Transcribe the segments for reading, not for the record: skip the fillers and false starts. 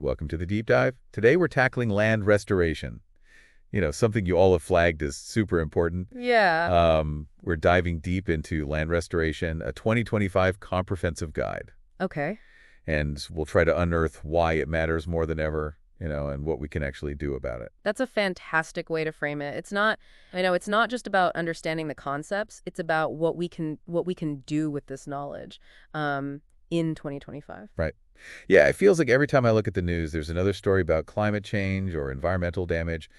Welcome to the deep dive. Today we're tackling land restoration. Something you all have flagged as super important. Yeah. We're diving deep into land restoration, a 2025 comprehensive guide. Okay. And we'll try to unearth why it matters more than ever, and what we can actually do about it. That's a fantastic way to frame it. It's not just about understanding the concepts. It's about what we can do with this knowledge in 2025. Right. Yeah, it feels like every time I look at the news, there's another story about climate change or environmental damage.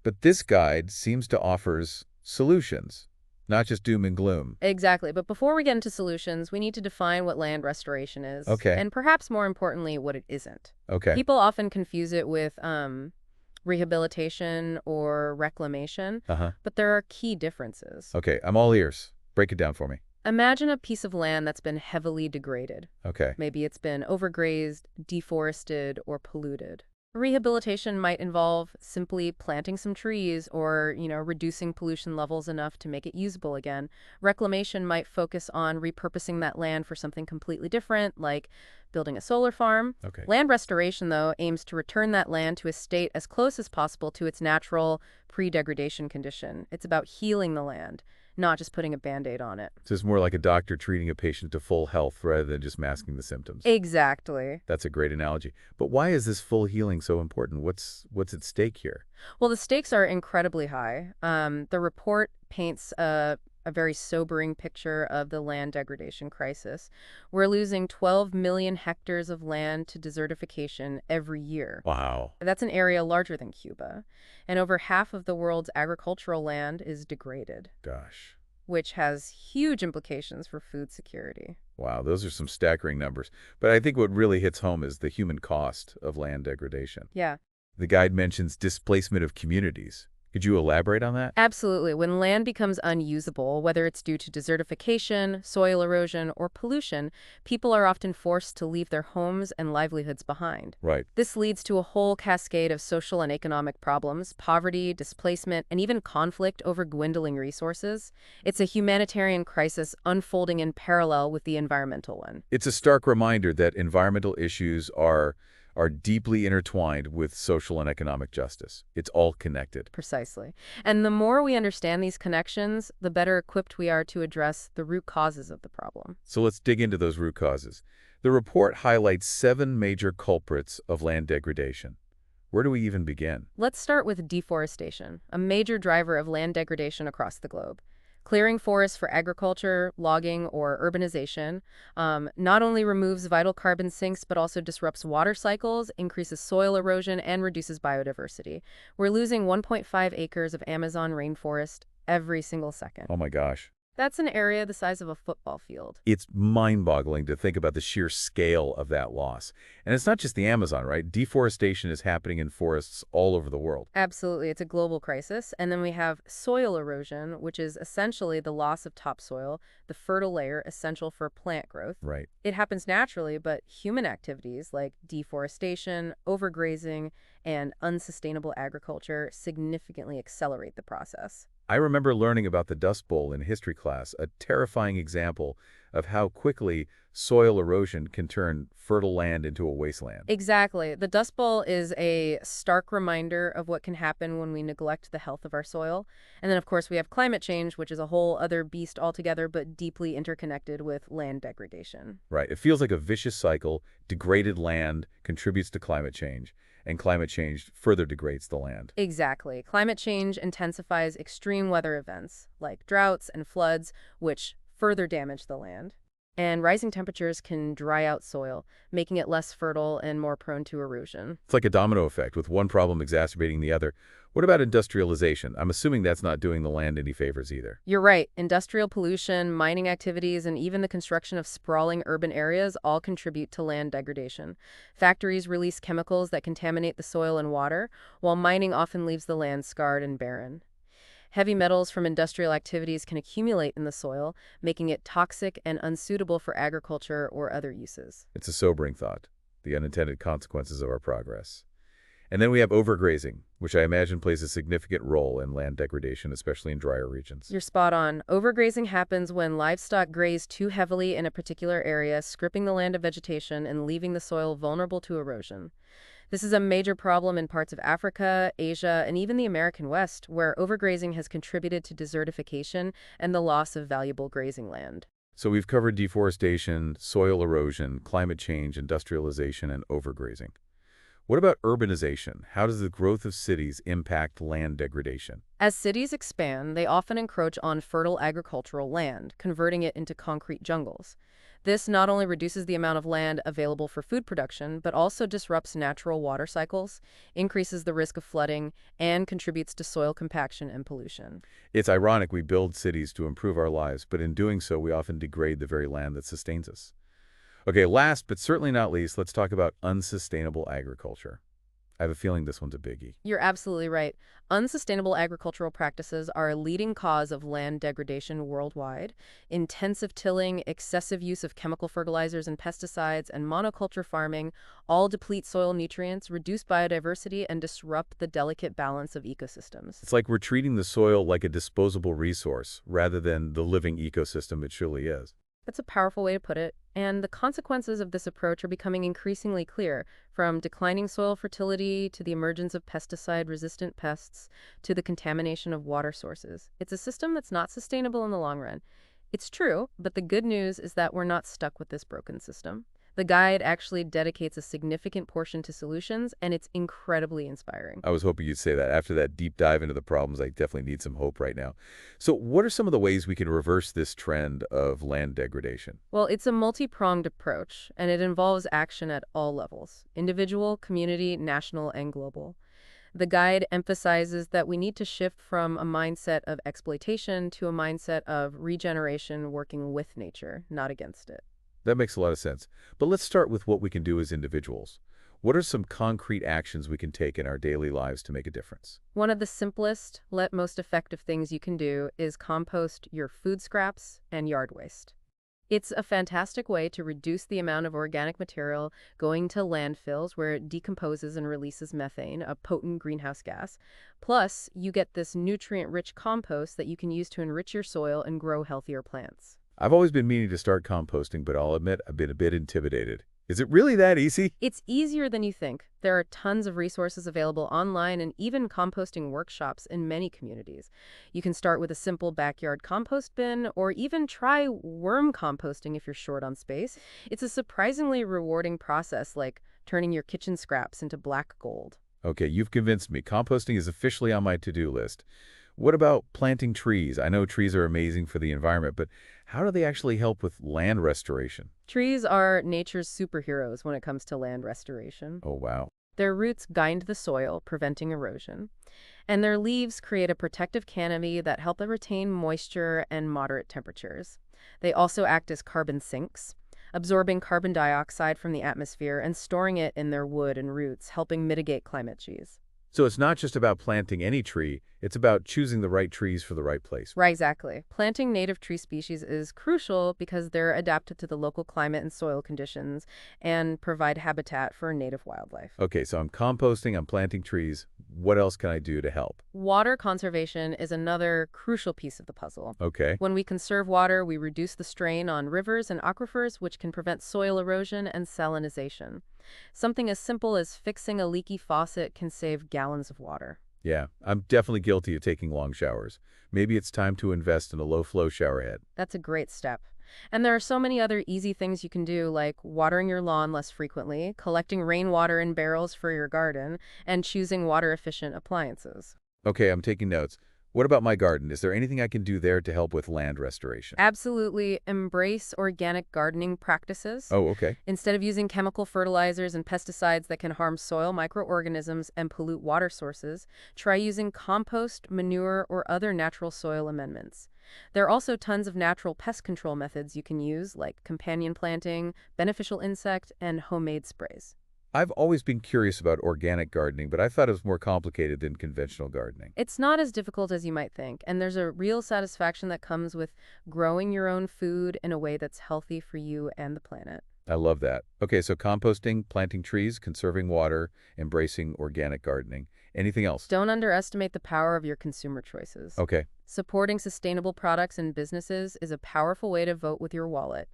But this guide seems to offers solutions, not just doom and gloom. Exactly. But before we get into solutions, we need to define what land restoration is, Okay, and perhaps more importantly, what it isn't. okay. People often confuse it with rehabilitation or reclamation, Uh-huh. but there are key differences. Okay, I'm all ears. Break it down for me. Imagine a piece of land that's been heavily degraded. Okay, Maybe it's been overgrazed, deforested, or polluted. Rehabilitation might involve simply planting some trees or, reducing pollution levels enough to make it usable again. Reclamation might focus on repurposing that land for something completely different, like building a solar farm. okay. Land restoration, though, aims to return that land to a state as close as possible to its natural pre-degradation condition. It's about healing the land, not just putting a Band-Aid on it. So it's more like a doctor treating a patient to full health rather than just masking the symptoms. Exactly. That's a great analogy. But why is this full healing so important? What's at stake here? Well, the stakes are incredibly high. The report paints a very sobering picture of the land degradation crisis. We're losing 12 million hectares of land to desertification every year. Wow. That's an area larger than Cuba. And over half of the world's agricultural land is degraded, Gosh. which has huge implications for food security. Wow, those are some staggering numbers. But I think what really hits home is the human cost of land degradation. Yeah. The guide mentions displacement of communities. Could you elaborate on that? Absolutely. When land becomes unusable, whether it's due to desertification, soil erosion, or pollution, people are often forced to leave their homes and livelihoods behind. Right. This leads to a whole cascade of social and economic problems, poverty, displacement, and even conflict over dwindling resources. It's a humanitarian crisis unfolding in parallel with the environmental one. It's a stark reminder that environmental issues are deeply intertwined with social and economic justice. It's all connected. Precisely. And the more we understand these connections, the better equipped we are to address the root causes of the problem. So let's dig into those root causes. The report highlights 7 major culprits of land degradation. Where do we even begin? Let's start with deforestation, a major driver of land degradation across the globe. Clearing forests for agriculture, logging, or urbanization not only removes vital carbon sinks, but also disrupts water cycles, increases soil erosion, and reduces biodiversity. We're losing 1.5 acres of Amazon rainforest every single second. Oh my gosh. That's an area the size of a football field. It's mind-boggling to think about the sheer scale of that loss. And it's not just the Amazon, right? Deforestation is happening in forests all over the world. Absolutely, it's a global crisis. And then we have soil erosion, which is essentially the loss of topsoil, the fertile layer essential for plant growth. Right. It happens naturally, but human activities like deforestation, overgrazing, and unsustainable agriculture significantly accelerate the process. I remember learning about the Dust Bowl in history class, a terrifying example of how quickly soil erosion can turn fertile land into a wasteland. Exactly. The Dust Bowl is a stark reminder of what can happen when we neglect the health of our soil. And then, of course, we have climate change, which is a whole other beast altogether, but deeply interconnected with land degradation. Right. It feels like a vicious cycle. Degraded land contributes to climate change, and climate change further degrades the land. Exactly. Climate change intensifies extreme weather events like droughts and floods, which further damage the land. And rising temperatures can dry out soil, making it less fertile and more prone to erosion. It's like a domino effect, with one problem exacerbating the other. What about industrialization? I'm assuming that's not doing the land any favors either. You're right. Industrial pollution, mining activities, and even the construction of sprawling urban areas all contribute to land degradation. Factories release chemicals that contaminate the soil and water, while mining often leaves the land scarred and barren. Heavy metals from industrial activities can accumulate in the soil, making it toxic and unsuitable for agriculture or other uses. It's a sobering thought, the unintended consequences of our progress. And then we have overgrazing, which I imagine plays a significant role in land degradation, especially in drier regions. You're spot on. Overgrazing happens when livestock graze too heavily in a particular area, stripping the land of vegetation and leaving the soil vulnerable to erosion. This is a major problem in parts of Africa, Asia, and even the American West, where overgrazing has contributed to desertification and the loss of valuable grazing land. So we've covered deforestation, soil erosion, climate change, industrialization, and overgrazing. What about urbanization? How does the growth of cities impact land degradation? As cities expand, they often encroach on fertile agricultural land, converting it into concrete jungles. This not only reduces the amount of land available for food production, but also disrupts natural water cycles, increases the risk of flooding, and contributes to soil compaction and pollution. It's ironic we build cities to improve our lives, but in doing so, we often degrade the very land that sustains us. Okay, last but certainly not least, let's talk about unsustainable agriculture. I have a feeling this one's a biggie. You're absolutely right. Unsustainable agricultural practices are a leading cause of land degradation worldwide. Intensive tilling, excessive use of chemical fertilizers and pesticides, and monoculture farming all deplete soil nutrients, reduce biodiversity, and disrupt the delicate balance of ecosystems. It's like we're treating the soil like a disposable resource rather than the living ecosystem it truly is. That's a powerful way to put it, and the consequences of this approach are becoming increasingly clear, from declining soil fertility to the emergence of pesticide-resistant pests to the contamination of water sources. It's a system that's not sustainable in the long run. It's true, but the good news is that we're not stuck with this broken system. The guide actually dedicates a significant portion to solutions, and it's incredibly inspiring. I was hoping you'd say that. After that deep dive into the problems, I definitely need some hope right now. So what are some of the ways we can reverse this trend of land degradation? Well, it's a multi-pronged approach, and it involves action at all levels: individual, community, national, and global. The guide emphasizes that we need to shift from a mindset of exploitation to a mindset of regeneration, working with nature, not against it. That makes a lot of sense. But let's start with what we can do as individuals. What are some concrete actions we can take in our daily lives to make a difference? One of the simplest, yet most effective things you can do is compost your food scraps and yard waste. It's a fantastic way to reduce the amount of organic material going to landfills where it decomposes and releases methane, a potent greenhouse gas. Plus, you get this nutrient-rich compost that you can use to enrich your soil and grow healthier plants. I've always been meaning to start composting, but I'll admit I've been a bit intimidated. Is it really that easy? It's easier than you think. There are tons of resources available online and even composting workshops in many communities. You can start with a simple backyard compost bin or even try worm composting if you're short on space. It's a surprisingly rewarding process, like turning your kitchen scraps into black gold. Okay, you've convinced me. Composting is officially on my to-do list. What about planting trees? I know trees are amazing for the environment, but how do they actually help with land restoration? Trees are nature's superheroes when it comes to land restoration. Oh, wow. Their roots guide the soil, preventing erosion, and their leaves create a protective canopy that help it retain moisture and moderate temperatures. They also act as carbon sinks, absorbing carbon dioxide from the atmosphere and storing it in their wood and roots, helping mitigate climate change. So it's not just about planting any tree, it's about choosing the right trees for the right place. Right, exactly. Planting native tree species is crucial because they're adapted to the local climate and soil conditions and provide habitat for native wildlife. Okay, so I'm composting, I'm planting trees. What else can I do to help? Water conservation is another crucial piece of the puzzle. Okay. When we conserve water, we reduce the strain on rivers and aquifers, which can prevent soil erosion and salinization. Something as simple as fixing a leaky faucet can save gallons of water. Yeah, I'm definitely guilty of taking long showers. Maybe it's time to invest in a low-flow shower head. That's a great step. And there are so many other easy things you can do, like watering your lawn less frequently, collecting rainwater in barrels for your garden, and choosing water-efficient appliances. Okay, I'm taking notes. What about my garden? Is there anything I can do there to help with land restoration? Absolutely embrace organic gardening practices. Oh, okay. Instead of using chemical fertilizers and pesticides that can harm soil microorganisms and pollute water sources, try using compost, manure, or other natural soil amendments. There are also tons of natural pest control methods you can use, like companion planting, beneficial insect, and homemade sprays. I've always been curious about organic gardening, but I thought it was more complicated than conventional gardening. It's not as difficult as you might think, and there's a real satisfaction that comes with growing your own food in a way that's healthy for you and the planet. I love that. Okay, so composting, planting trees, conserving water, embracing organic gardening. Anything else? Don't underestimate the power of your consumer choices. Okay. Supporting sustainable products and businesses is a powerful way to vote with your wallet.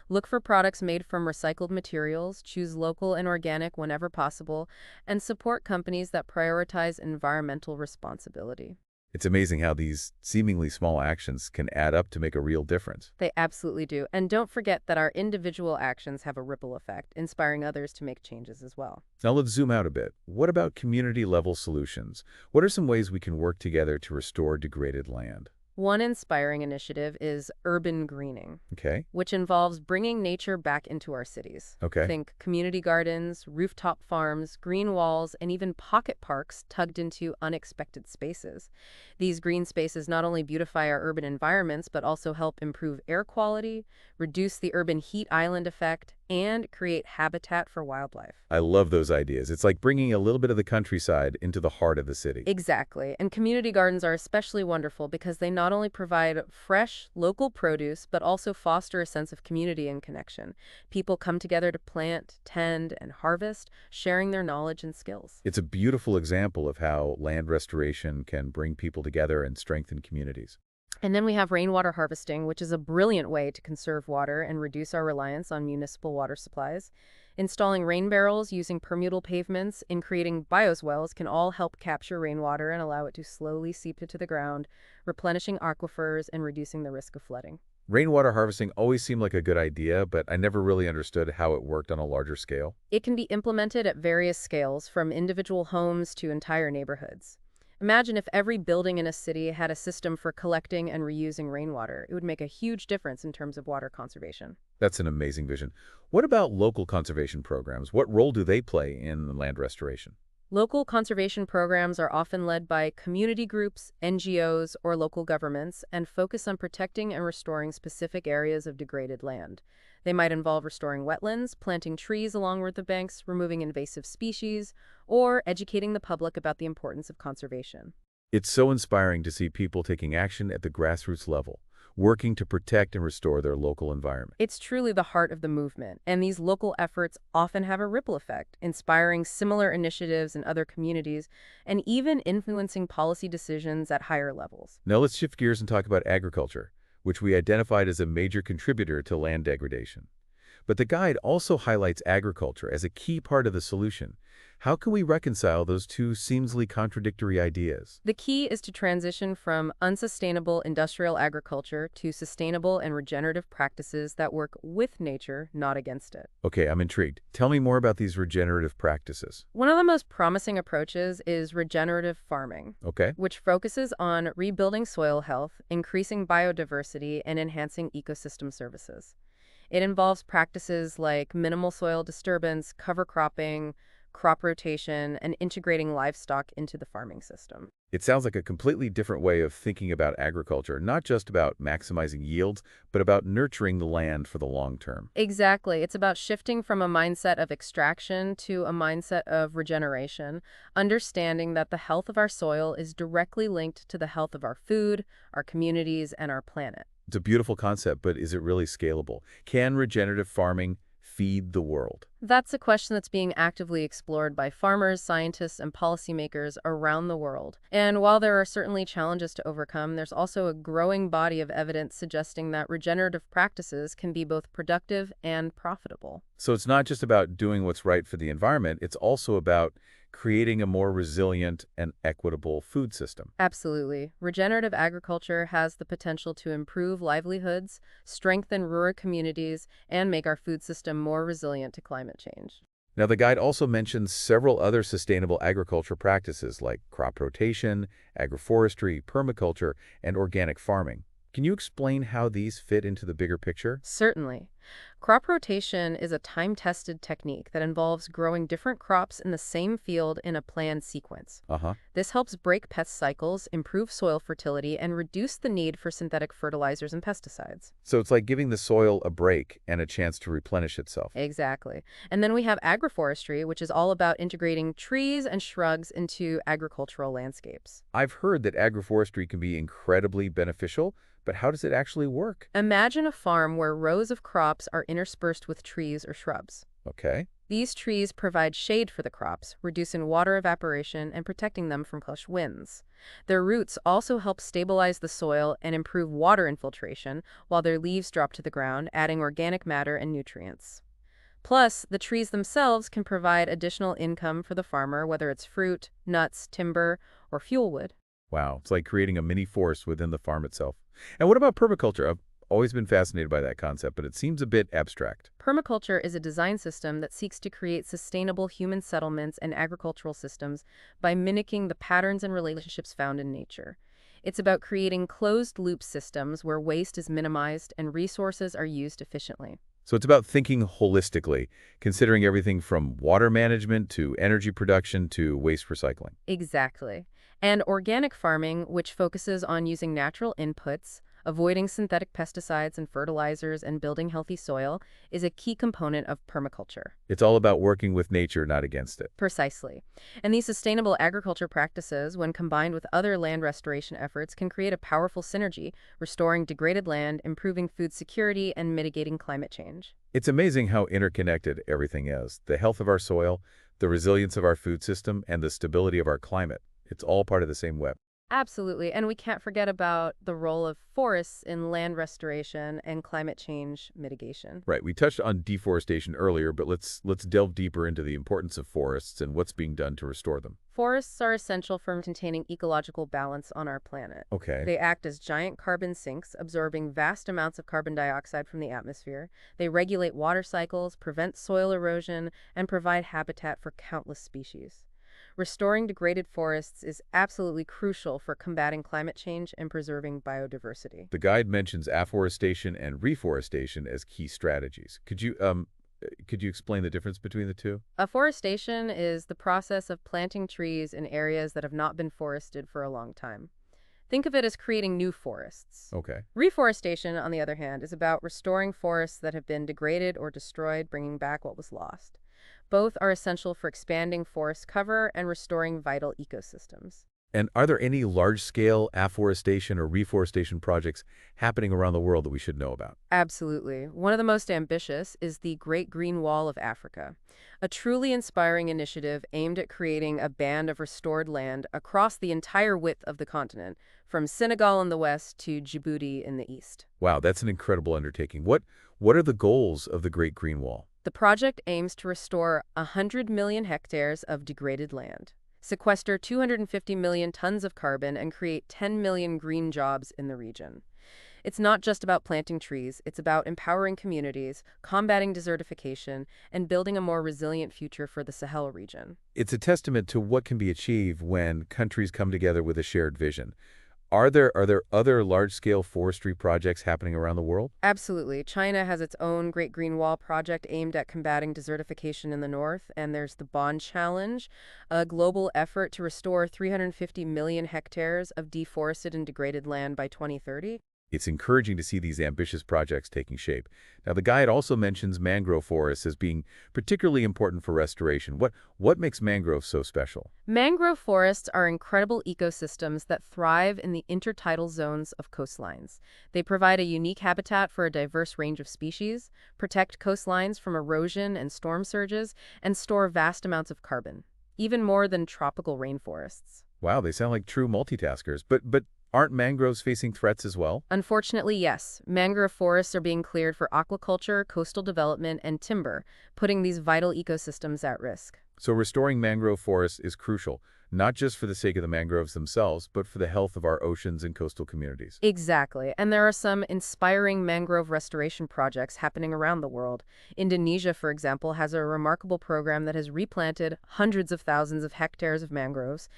Look for products made from recycled materials, choose local and organic whenever possible, and support companies that prioritize environmental responsibility. It's amazing how these seemingly small actions can add up to make a real difference. They absolutely do. And don't forget that our individual actions have a ripple effect, inspiring others to make changes as well. Now let's zoom out a bit. What about community-level solutions? What are some ways we can work together to restore degraded land? One inspiring initiative is urban greening, Okay. which involves bringing nature back into our cities. Okay. Think community gardens, rooftop farms, green walls, and even pocket parks tugged into unexpected spaces. These green spaces not only beautify our urban environments, but also help improve air quality, reduce the urban heat island effect, and create habitat for wildlife. I love those ideas. It's like bringing a little bit of the countryside into the heart of the city. Exactly. And community gardens are especially wonderful because they not only provide fresh, local produce, but also foster a sense of community and connection. People come together to plant, tend, and harvest, sharing their knowledge and skills. It's a beautiful example of how land restoration can bring people together and strengthen communities. And then we have rainwater harvesting, which is a brilliant way to conserve water and reduce our reliance on municipal water supplies. Installing rain barrels, using permeable pavements, and creating bioswales can all help capture rainwater and allow it to slowly seep into the ground, replenishing aquifers and reducing the risk of flooding. Rainwater harvesting always seemed like a good idea, but I never really understood how it worked on a larger scale. It can be implemented at various scales, from individual homes to entire neighborhoods. Imagine if every building in a city had a system for collecting and reusing rainwater. It would make a huge difference in terms of water conservation. That's an amazing vision. What about local conservation programs? What role do they play in land restoration? Local conservation programs are often led by community groups, NGOs, or local governments and focus on protecting and restoring specific areas of degraded land. They might involve restoring wetlands, planting trees along riverbanks, removing invasive species, or educating the public about the importance of conservation. It's so inspiring to see people taking action at the grassroots level, working to protect and restore their local environment. It's truly the heart of the movement, and these local efforts often have a ripple effect, inspiring similar initiatives in other communities and even influencing policy decisions at higher levels. Now let's shift gears and talk about agriculture, which we identified as a major contributor to land degradation. But the guide also highlights agriculture as a key part of the solution. How can we reconcile those two seemingly contradictory ideas? The key is to transition from unsustainable industrial agriculture to sustainable and regenerative practices that work with nature, not against it. Okay, I'm intrigued. Tell me more about these regenerative practices. One of the most promising approaches is regenerative farming, Okay? which focuses on rebuilding soil health, increasing biodiversity, and enhancing ecosystem services. It involves practices like minimal soil disturbance, cover cropping, crop rotation, and integrating livestock into the farming system. It sounds like a completely different way of thinking about agriculture, not just about maximizing yields, but about nurturing the land for the long term. Exactly. It's about shifting from a mindset of extraction to a mindset of regeneration, understanding that the health of our soil is directly linked to the health of our food, our communities, and our planet. It's a beautiful concept, but is it really scalable? Can regenerative farming feed the world? That's a question that's being actively explored by farmers, scientists, and policymakers around the world. And while there are certainly challenges to overcome, there's also a growing body of evidence suggesting that regenerative practices can be both productive and profitable. So it's not just about doing what's right for the environment, it's also about creating a more resilient and equitable food system. Absolutely. Regenerative agriculture has the potential to improve livelihoods, strengthen rural communities, and make our food system more resilient to climate change. Now, the guide also mentions several other sustainable agriculture practices like crop rotation, agroforestry, permaculture, and organic farming. Can you explain how these fit into the bigger picture? Certainly. Crop rotation is a time-tested technique that involves growing different crops in the same field in a planned sequence. Uh-huh. This helps break pest cycles, improve soil fertility, and reduce the need for synthetic fertilizers and pesticides. So it's like giving the soil a break and a chance to replenish itself. Exactly. And then we have agroforestry, which is all about integrating trees and shrubs into agricultural landscapes. I've heard that agroforestry can be incredibly beneficial, but how does it actually work? Imagine a farm where rows of crops are interspersed with trees or shrubs. Okay. These trees provide shade for the crops, reducing water evaporation and protecting them from harsh winds. Their roots also help stabilize the soil and improve water infiltration, while their leaves drop to the ground, adding organic matter and nutrients. Plus, the trees themselves can provide additional income for the farmer, whether it's fruit, nuts, timber, or fuel wood. Wow. It's like creating a mini forest within the farm itself. And what about permaculture? I've always been fascinated by that concept, but it seems a bit abstract. Permaculture is a design system that seeks to create sustainable human settlements and agricultural systems by mimicking the patterns and relationships found in nature. It's about creating closed-loop systems where waste is minimized and resources are used efficiently. So it's about thinking holistically, considering everything from water management to energy production to waste recycling. Exactly. And organic farming, which focuses on using natural inputs, avoiding synthetic pesticides and fertilizers, and building healthy soil, is a key component of permaculture. It's all about working with nature, not against it. Precisely. And these sustainable agriculture practices, when combined with other land restoration efforts, can create a powerful synergy, restoring degraded land, improving food security, and mitigating climate change. It's amazing how interconnected everything is. The health of our soil, the resilience of our food system, and the stability of our climate. It's all part of the same web. Absolutely. And we can't forget about the role of forests in land restoration and climate change mitigation. Right. We touched on deforestation earlier, but let's delve deeper into the importance of forests and what's being done to restore them. Forests are essential for maintaining ecological balance on our planet. Okay. They act as giant carbon sinks, absorbing vast amounts of carbon dioxide from the atmosphere. They regulate water cycles, prevent soil erosion, and provide habitat for countless species. Restoring degraded forests is absolutely crucial for combating climate change and preserving biodiversity. The guide mentions afforestation and reforestation as key strategies. Could you explain the difference between the two? Afforestation is the process of planting trees in areas that have not been forested for a long time. Think of it as creating new forests. Okay. Reforestation, on the other hand, is about restoring forests that have been degraded or destroyed, bringing back what was lost. Both are essential for expanding forest cover and restoring vital ecosystems. And are there any large-scale afforestation or reforestation projects happening around the world that we should know about? Absolutely. One of the most ambitious is the Great Green Wall of Africa, a truly inspiring initiative aimed at creating a band of restored land across the entire width of the continent, from Senegal in the west to Djibouti in the east. Wow, that's an incredible undertaking. What are the goals of the Great Green Wall? The project aims to restore 100 million hectares of degraded land, sequester 250 million tons of carbon, and create 10 million green jobs in the region. It's not just about planting trees, it's about empowering communities, combating desertification, and building a more resilient future for the Sahel region. It's a testament to what can be achieved when countries come together with a shared vision. Are there other large-scale forestry projects happening around the world? Absolutely. China has its own Great Green Wall project aimed at combating desertification in the north, and there's the Bond Challenge, a global effort to restore 350 million hectares of deforested and degraded land by 2030. It's encouraging to see these ambitious projects taking shape. Now, the guide also mentions mangrove forests as being particularly important for restoration. What makes mangroves so special? Mangrove forests are incredible ecosystems that thrive in the intertidal zones of coastlines. They provide a unique habitat for a diverse range of species, protect coastlines from erosion and storm surges, and store vast amounts of carbon, even more than tropical rainforests. Wow, they sound like true multitaskers. But aren't mangroves facing threats as well? Unfortunately, yes. Mangrove forests are being cleared for aquaculture, coastal development, and timber, putting these vital ecosystems at risk. So restoring mangrove forests is crucial, not just for the sake of the mangroves themselves, but for the health of our oceans and coastal communities. Exactly. And there are some inspiring mangrove restoration projects happening around the world. Indonesia, for example, has a remarkable program that has replanted hundreds of thousands of hectares of mangroves,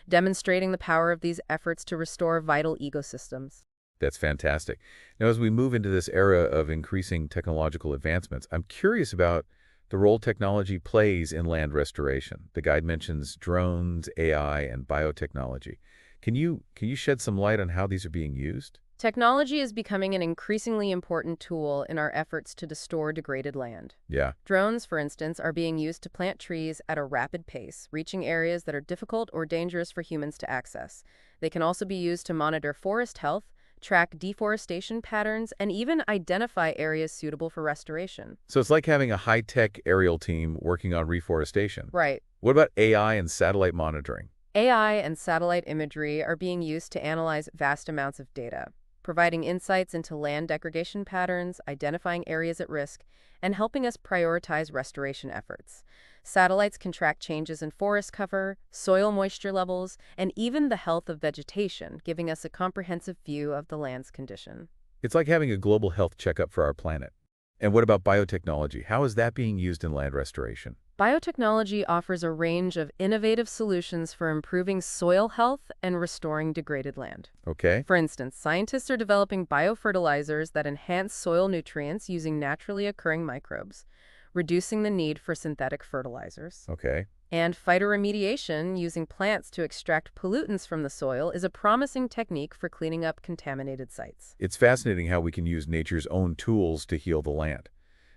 demonstrating the power of these efforts to restore vital ecosystems. That's fantastic. Now, as we move into this era of increasing technological advancements, I'm curious about the role technology plays in land restoration. The guide mentions drones, AI, and biotechnology. Can you shed some light on how these are being used? Technology is becoming an increasingly important tool in our efforts to restore degraded land. Yeah. Drones, for instance, are being used to plant trees at a rapid pace, reaching areas that are difficult or dangerous for humans to access. They can also be used to monitor forest health, track deforestation patterns, and even identify areas suitable for restoration. So it's like having a high-tech aerial team working on reforestation. Right. What about AI and satellite monitoring? AI and satellite imagery are being used to analyze vast amounts of data, providing insights into land degradation patterns, identifying areas at risk, and helping us prioritize restoration efforts. Satellites can track changes in forest cover, soil moisture levels, and even the health of vegetation, giving us a comprehensive view of the land's condition. It's like having a global health checkup for our planet. And what about biotechnology? How is that being used in land restoration? Biotechnology offers a range of innovative solutions for improving soil health and restoring degraded land. Okay. For instance, scientists are developing biofertilizers that enhance soil nutrients using naturally occurring microbes, reducing the need for synthetic fertilizers. Okay. And phytoremediation, using plants to extract pollutants from the soil, is a promising technique for cleaning up contaminated sites. It's fascinating how we can use nature's own tools to heal the land.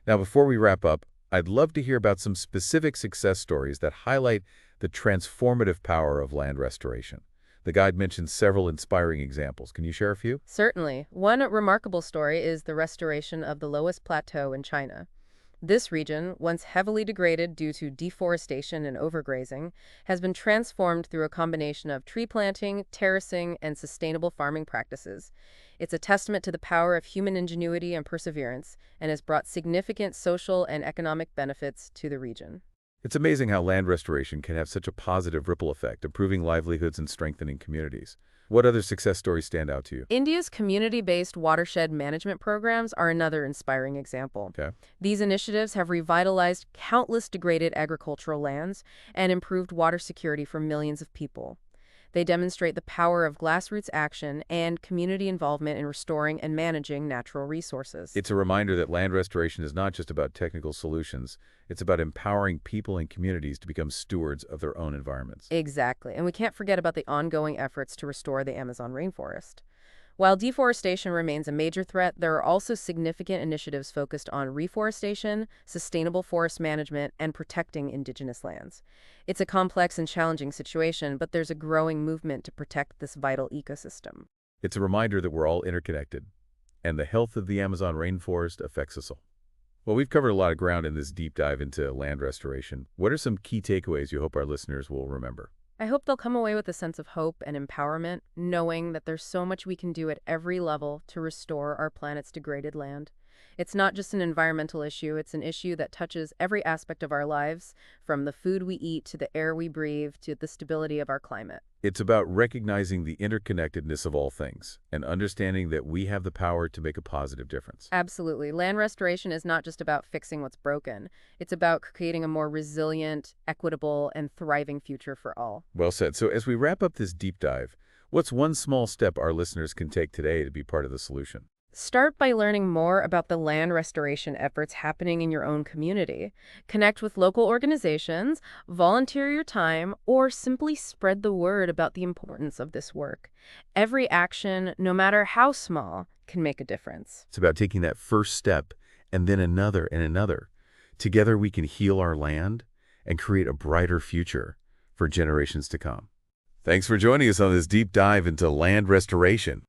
Now, before we wrap up, I'd love to hear about some specific success stories that highlight the transformative power of land restoration. The guide mentioned several inspiring examples. Can you share a few? Certainly. One remarkable story is the restoration of the Loess Plateau in China. This region, once heavily degraded due to deforestation and overgrazing, has been transformed through a combination of tree planting, terracing, and sustainable farming practices. It's a testament to the power of human ingenuity and perseverance, and has brought significant social and economic benefits to the region. It's amazing how land restoration can have such a positive ripple effect, improving livelihoods and strengthening communities. What other success stories stand out to you? India's community-based watershed management programs are another inspiring example. Okay. These initiatives have revitalized countless degraded agricultural lands and improved water security for millions of people. They demonstrate the power of grassroots action and community involvement in restoring and managing natural resources. It's a reminder that land restoration is not just about technical solutions. It's about empowering people and communities to become stewards of their own environments. Exactly. And we can't forget about the ongoing efforts to restore the Amazon rainforest. While deforestation remains a major threat, there are also significant initiatives focused on reforestation, sustainable forest management, and protecting indigenous lands. It's a complex and challenging situation, but there's a growing movement to protect this vital ecosystem. It's a reminder that we're all interconnected, and the health of the Amazon rainforest affects us all. Well, we've covered a lot of ground in this deep dive into land restoration. What are some key takeaways you hope our listeners will remember? I hope they'll come away with a sense of hope and empowerment, knowing that there's so much we can do at every level to restore our planet's degraded land. It's not just an environmental issue, it's an issue that touches every aspect of our lives, from the food we eat to the air we breathe to the stability of our climate. It's about recognizing the interconnectedness of all things and understanding that we have the power to make a positive difference. Absolutely. Land restoration is not just about fixing what's broken. It's about creating a more resilient, equitable, and thriving future for all. Well said. So as we wrap up this deep dive, what's one small step our listeners can take today to be part of the solution? Start by learning more about the land restoration efforts happening in your own community. Connect with local organizations, volunteer your time, or simply spread the word about the importance of this work. Every action, no matter how small, can make a difference. It's about taking that first step and then another and another. Together we can heal our land and create a brighter future for generations to come. Thanks for joining us on this deep dive into land restoration.